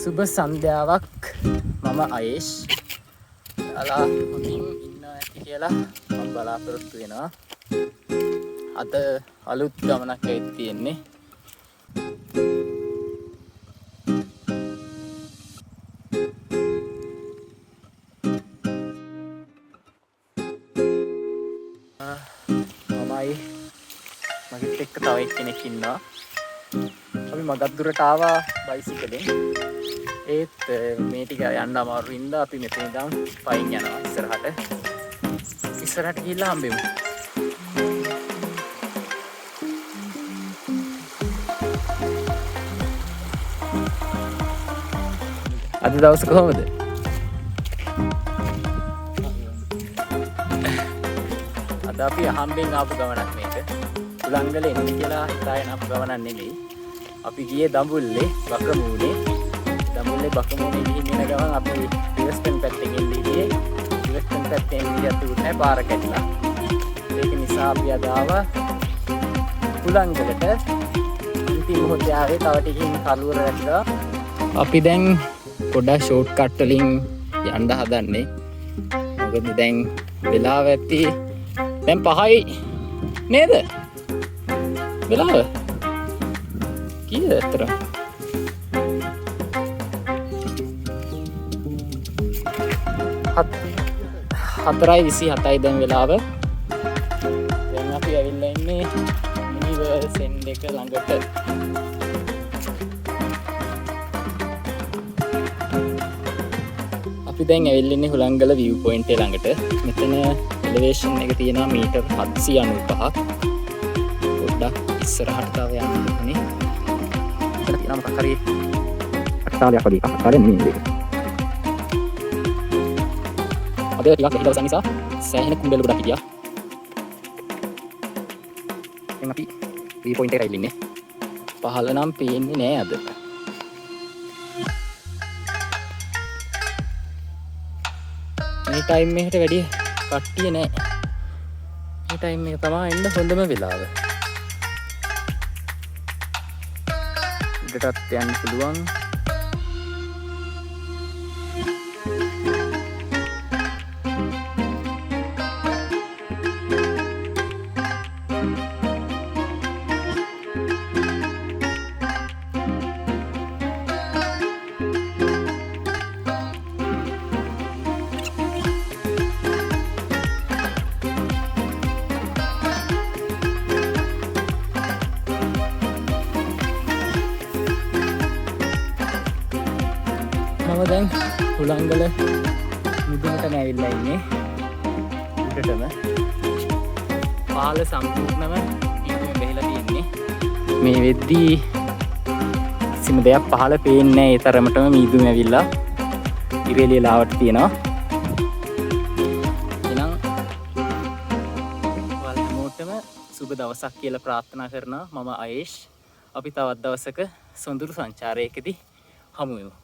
සුබ සන්ධ්‍යාවක්. මම අයේෂ්. ඔයාලා හොඳින් ඉන්නවා ඇති කියලා මම බලාපොරොත්තු වෙනවා. අද අලුත් ගමනක් ඇවිත් තියෙන්නේ. මමයි මගෙත් එක්ක තව එක්කෙනෙක් ඉන්නවා. අපි මගක් දුරට ආවා බයිසිකලෙන්. ඒත් මේ ටික යන්න අමාරු හින්දා අපි මෙතන ඉඳන් පයින් යනවා ඉස්සරහට ගිහිල්ලා හම්බෙමු. අද දවස කොහොමද? අද අපි අහම්බෙන් ආපු ගමනක් මේක. උලංගල එන්න කියලා හිතාගෙන ආපු ගමනක් නෙමෙයි. අපි ගියේ දඹුල්ලේ බකමූනේ. දඹුල්ලේ බකමූනේ ගිහින් එන ගමන් අපි ඉවස්ටන් පැත්තෙන් එන්නේ. ඉවස්ටන් පැත්තෙන් ගියත් උනේ පාර කැඩිලා. ඒක නිසා අපි අද ආවා උලංගලට. ඉතින් මොහොතේ ආවේ තව ටිකකින් කලුවර වැටලා. අපි දැන් පොඩ්ඩක් ෂෝට් කට් වලින් යන්න හදන්නේ. මොකද දැන් වෙලාව ඇති දැන් 5යි නේද? වෙලාව කීයද අතර? 4:27යි දැන් වෙලාව. දැන් අපි ඇවිල්ලා ඉන්නේ යුනිවර්සෙන් එක ළඟට. අපි දැන් ඇවිල්ලා ඉන්නේ හුලංගල view point එක ළඟට. මෙතන elevation එක තියෙනවා මීටර් 795ක්. පොඩ්ඩක් ඉස්සරහට තව යන්න ඕනේ. මෙතන තියෙනවා මොකක් හරි අට්ටාලයක් වගේ එකක්. හරියන්නේ නෙමෙයි. අද ටිකක් හිටවස නිසා සෑහෙන කුණ්ඩල ගොඩක් හිටියා. දැන් අපි view point එකට ඉන්නේ. පහළ නම් පේන්නේ නෑ අද. මේ ටයිම් එකට වැඩි කට්ටිය නෑ. මේ ටයිම් එක තමයි එන්න හොඳම වෙලාව. උඩටත් යන්න පුළුවන්. මම දැන් හුලංගල මුදුනටම ඇවිල්ලා ඉන්නේ. උඩටම පහළ සම්පූර්ණම මීදුමේ බෙහෙලා තියෙන්නේ. මේ වෙද්දී කිසිම දෙයක් පහළ පේන්නේ නැහැ. ඒ තරමටම මීදුම ඇවිල්ලා ඉරේලිය ලාවට තියෙනවා. එහෙනම් ඔයාලා හැමෝටම සුබ දවසක් කියලා ප්‍රාර්ථනා කරනවා. මම අයේෂ්. අපි තවත් දවසක සොඳුරු සංචාරයකදී හමු වෙමු.